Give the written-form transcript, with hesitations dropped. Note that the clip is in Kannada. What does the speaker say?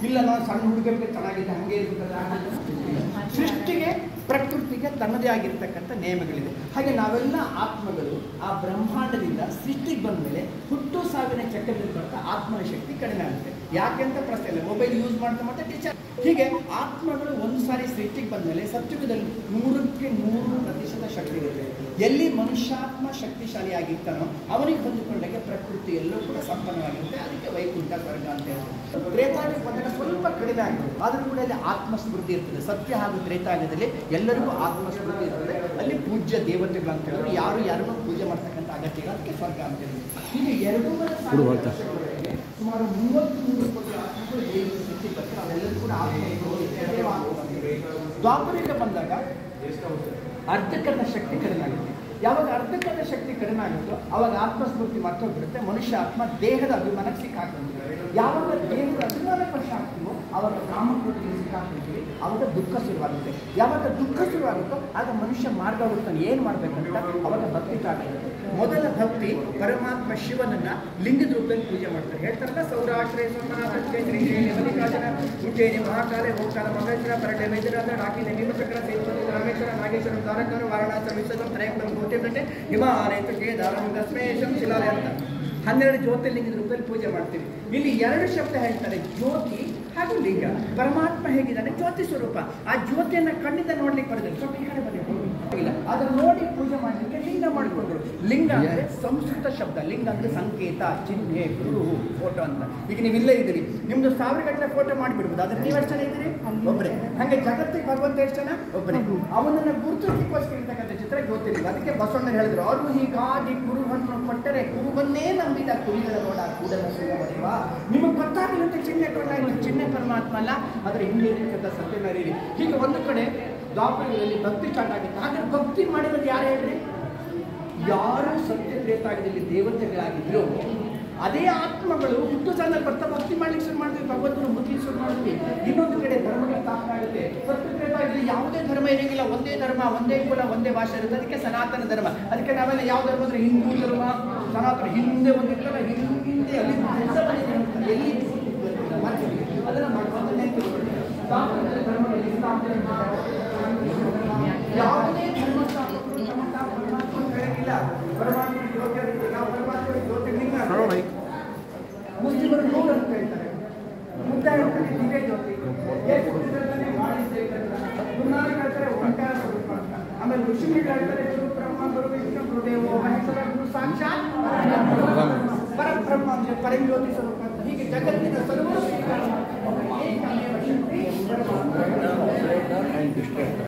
ಇಲ್ಲ ನಾವು ಸಣ್ಣ ಹುಡುಗರಿಗೆ ಚೆನ್ನಾಗಿದೆ ಹಾಗೆ ಇರ್ತದೆ. ಸೃಷ್ಟಿಗೆ ಪ್ರಕೃತಿಗೆ ತನ್ನದೇ ಆಗಿರ್ತಕ್ಕಂಥ ನಿಯಮಗಳಿದೆ. ಹಾಗೆ ನಾವೆಲ್ಲ ಆತ್ಮಗಳು ಆ ಬ್ರಹ್ಮಾಂಡದಿಂದ ಸೃಷ್ಟಿಗೆ ಬಂದ ಮೇಲೆ ಹುಟ್ಟು ಸಾವಿನ ಚಕ್ರದಲ್ಲಿ ಬರ್ತಾ ಆತ್ಮನ ಶಕ್ತಿ ಕಡಿಮೆ ಆಗುತ್ತೆ. ಯಾಕೆಂತ ಪ್ರಶ್ನೆ ಇಲ್ಲ. ಮೊಬೈಲ್ ಯೂಸ್ ಮಾಡ್ತಾ ಮತ್ತೆ ಟೀಚರ್ ಹೀಗೆ ಆತ್ಮಗಳು ಒಂದು ಸಾರಿ ಸೃಷ್ಟಿಗೆ ಬಂದ ಮೇಲೆ ಸತ್ಯುಗದಲ್ಲಿ 100ಕ್ಕೆ 100% ಶಕ್ತಿ ಇರುತ್ತೆ. ಎಲ್ಲಿ ಮನುಷ್ಯಾತ್ಮ ಶಕ್ತಿಶಾಲಿಯಾಗಿರ್ತಾನೋ ಅವನಿಗೆ ಹೊಂದಿಕೊಂಡಾಗ ಪ್ರಕೃತಿ ಎಲ್ಲೂ ಕೂಡ ಸಂಪನ್ನವಾಗಿರುತ್ತೆ. ಅದಕ್ಕೆ ವೈಕುಂಠ ಸ್ವರ್ಗ ಅಂತ ಹೇಳ್ತಾರೆ. ತ್ರೇತಾಯುಗಕ್ಕೆ ಬಂದಾಗ ಸ್ವಲ್ಪ ಕಡಿಮೆ ಆಗುತ್ತೆ, ಆದರೂ ಕೂಡ ಅಲ್ಲಿ ಆತ್ಮಸ್ಮೃತಿ ಇರ್ತದೆ. ಸತ್ಯ ಹಾಗೂ ತ್ರೇತಾಯುಗದಲ್ಲಿ ಎಲ್ಲರಿಗೂ ಆತ್ಮಸ್ಮೃತಿ ಇರ್ತದೆ. ಅಲ್ಲಿ ಪೂಜ್ಯ ದೇವತೆಗಳು ಅಂತ ಹೇಳಿದ್ರು, ಯಾರು ಯಾರನ್ನು ಪೂಜೆ ಮಾಡ್ತಕ್ಕಂಥ ಅಗತ್ಯ ಇಲ್ಲ, ಅದಕ್ಕೆ ಸ್ವರ್ಗ ಅಂತ ಹೇಳಿದ್ರು. ಹೀಗೆ 2 ಸುಮಾರು 30 ಕೋಟಿ ಆತ್ಮಗಳು ದೇವರ ಸೃಷ್ಟಿ ಬರ್ತಾರೆ. ಅವೆಲ್ಲರೂ ಕೂಡ ದ್ವಾಪರಯುಗ ಬಂದಾಗ ಅರ್ಧಕರ್ಣ ಶಕ್ತಿ ಕಡಿಮೆ ಆಗುತ್ತೆ. ಯಾವಾಗ ಅರ್ಧಕರ್ಣ ಶಕ್ತಿ ಕಡಿಮೆ ಆಗುತ್ತೋ ಅವಾಗ ಆತ್ಮಸ್ಮೃತಿ ಮರ್ತೋಗ್ಬಿಡುತ್ತೆ. ಮನುಷ್ಯ ಆತ್ಮ ದೇಹದ ಅಭಿಮಾನಕ್ಕೆ ಸಿಕ್ಕಾಕೊಂಡಿದೆ. ಯಾವಾಗ ದೇಹದ ಅಭಿಮಾನಕ್ಕೆ ವಶ ಆಗ್ತೀವೋ ಆವಾಗ ಕಾಮಕ್ರೋಧಕ್ಕೆ ಸಿಕ್ಕಾಕೊಂಡಿರ್ತೀವಿ, ಆವಾಗ ದುಃಖ ಶುರುವಾಗುತ್ತೆ. ಯಾವಾಗ ದುಃಖ ಶುರುವಾಗುತ್ತೋ ಆಗ ಮನುಷ್ಯ ಮಾರ್ಗ ಹುಡುಕ್ತಾನೆ. ಏನು ಮಾಡಬೇಕಂತ ಅವಾಗ ಭಕ್ತಿ ಸ್ಟಾರ್ಟ್ ಆಗುತ್ತೆ. ಮೊದಲ ಭಕ್ತಿ ಪರಮಾತ್ಮ ಶಿವನನ್ನ ಲಿಂಗದ ರೂಪದಲ್ಲಿ ಪೂಜೆ ಮಾಡ್ತಾರೆ. ಹೇಳ್ತಾರಲ್ಲ, ಸೌರಾಷ್ಟ್ರೇ ಸೋಮನಾಥ ಶ್ರೀ ಮಲ್ಲಿಕಾರ್ಜುನ ಉಜ್ಜಯಿನಿ ಮಹಾಕಾಲೆ ಓಂಕಾರ ಮಹೇಶ್ವರ ಪರಟೆ ವೈದ್ಯನಾಥ ಡಾಕಿನ ನೀಲಚಕ್ರ ಸೇತುಪತಿ ರಾಮೇಶ್ವರ ನಾಗೇಶ್ವರ ದ್ವಾರಕಾರ ವಾರಣಾಸಿ ವಿಶ್ವಂ ತ್ರಯಂಬರಂ ಗೋಟಿಪೇಟೆ ಹಿಮಾಲಯ ಕೇದಾರಂ ದಸ್ಮೇಶಂ ಶಿಲಾಲಯ ಅಂತ 12 ಜ್ಯೋತಿರ್ಲಿಂಗದ ರೂಪದಲ್ಲಿ ಪೂಜೆ ಮಾಡ್ತೀವಿ. ಇಲ್ಲಿ 2 ಶಬ್ದ ಹೇಳ್ತಾರೆ, ಜ್ಯೋತಿ ಹಾಗೂ ಲಿಂಗ. ಪರಮಾತ್ಮ ಹೇಗಿದ್ದಾನೆ? ಜ್ಯೋತಿ ಸ್ವರೂಪ. ಆ ಜ್ಯೋತಿಯನ್ನು ಕಣ್ಣಿಂದ ನೋಡ್ಲಿಕ್ಕೆ ಬರೋದಿಲ್ಲ, ಸ್ವಲ್ಪ ಈ ಕಡೆ ಬಂದಿಲ್ಲ, ಅದನ್ನು ನೋಡಿ ಪೂಜೆ ಮಾಡಲಿಕ್ಕೆ ಲಿಂಗ ಮಾಡಿಕೊಂಡ್ರು. ಲಿಂಗ ಅಂದರೆ ಸಂಸ್ಕೃತ ಶಬ್ದ. ಲಿಂಗ ಅಂದರೆ ಸಂಕೇತ, ಚಿಹ್ನೆ, ಗುರು, ಫೋಟೋ ಅಂತ. ಈಗ ನೀವು ಇಲ್ಲೇ ಇದ್ದೀರಿ, ನಿಮ್ದು 1000 ಗಟ್ಟಲೆ ಫೋಟೋ ಮಾಡಿಬಿಡ್ಬೋದು, ಆದರೆ ನೀವು ಎಷ್ಟು ಜನ ಇದ್ದೀರಿ? ಒಬ್ಬರೇ. ಹಾಗೆ ಜಗತ್ತಿಗೆ ಭಗವಂತ ಎಷ್ಟು ಜನ? ಒಬ್ಬರೇ. ಅವನನ್ನು ಗುರುತಿಸಲಿಕ್ಕೋಸ್ಕರ ಇರ್ತಕ್ಕಂಥ ಚಿತ್ರ ಜ್ಯೋತಿರ್ಲಿಂಗ. ಅದಕ್ಕೆ ಬಸವಣ್ಣ ಹೇಳಿದ್ರು, ಅವರು ಹೀಗಾಗಿ ಗುರುವನ್ನು ಕೊಟ್ಟರೆ ಗುರುವನ್ನೇ ನಂಬಿದ ಕುರಿಗಳ ನೋಡ ಕೂಡಲ ಸುಖ. ನಿಮಗೆ ಗೊತ್ತಾಗಲಿ ಅಂತ ಚಿಹ್ನೆ ಕೊಡಲಾಯಿತು. ಚಿಹ್ನೆ ಪರಮಾತ್ಮ ಅಲ್ಲ, ಅದರ ಹಿಂದೆ ಇರ್ತಕ್ಕಂಥ ಸತ್ಯನಾರಾಯಣ. ಹೀಗೆ ಒಂದು ಕಡೆ ದ್ವಾಪರದಲ್ಲಿ ಭಕ್ತಿ ಸ್ಟಾರ್ಟ್ ಆಗುತ್ತೆ. ಆದರೆ ಭಕ್ತಿ ಮಾಡಿರೋದು ಯಾರು ಹೇಳ್ರಿ? ಯಾರು ಸತ್ಯ ತ್ರೇತಾಯುಗದಲ್ಲಿ ದೇವತೆಗಳಾಗಿದ್ರು ಅದೇ ಆತ್ಮಗಳು ಹುಟ್ಟು ಸಣ್ಣ ಬರ್ತಾ ಭಕ್ತಿ ಮಾಡ್ಲಿಕ್ಕೆ ಶುರು ಮಾಡಿದ್ವಿ, ಭಗವಂತನ ಮುಖ್ಯ ಶುರು ಮಾಡಿದ್ವಿ. ಇನ್ನೊಂದು ಕಡೆ ಧರ್ಮಗಳ ಸ್ಥಾಪನೆ ಆಗುತ್ತೆ. ಸತ್ಯ ತ್ರೇತಾಯುಗದಲ್ಲಿ ಯಾವುದೇ ಧರ್ಮ ಇರೋಂಗಿಲ್ಲ, ಒಂದೇ ಧರ್ಮ, ಒಂದೇ ಕುಲ, ಒಂದೇ ಭಾಷೆ ಇರುತ್ತೆ. ಅದಕ್ಕೆ ಸನಾತನ ಧರ್ಮ. ಅದಕ್ಕೆ ನಾವೆಲ್ಲ ಯಾವ ಧರ್ಮ ಅಂದರೆ ಹಿಂದೂ ಧರ್ಮ. ಸನಾತನ ಹಿಂದೆ ಒಂದಿರ್ತಲ್ಲ, ಹಿಂದೆ ಅಲ್ಲಿ ಎಲ್ಲಿ ಅದನ್ನು ಮಾಡುವಂಥದ್ದೇ ಧರ್ಮಗಳಲ್ಲಿ ಯಾವುದೇ ಧರ್ಮ ಸ್ಥಾಪಕರು ತಮ್ಮ ಪರಮಾತ್ಮ ಹೇಳಂಗಿಲ್ಲ. ಪರಮಾತ್ಮ ಜ್ಯೋತಿರ್ಲಿಂಗ ಮುಸ್ಲಿಮರು ನೂರು ಅಂತ ಹೇಳ್ತಾರೆ, ಬುದ್ಧ ಹೇಳ್ತಾರೆ ದಿವ್ಯ ಜ್ಯೋತಿ, ಗುರುನಾನಕ್ ಹೇಳ್ತಾರೆ ಓಂಕಾರ ಸ್ವರೂಪ ಅಂತ. ಆಮೇಲೆ ಋಷಿಗಳು ಹೇಳ್ತಾರೆ ಗುರು ಬ್ರಹ್ಮ ಗುರು ವಿಷ್ಣು ಗುರುದೇವೋ ಮಹೇಶ್ವರ ಗುರು ಸಾಕ್ಷಾತ್ ಪರಬ್ರಹ್ಮ ಅಂದರೆ ಪರಂಜ್ಯೋತಿ ಸ್ವರೂಪ ಅಂತ. ಹೀಗೆ ಜಗತ್ತಿನ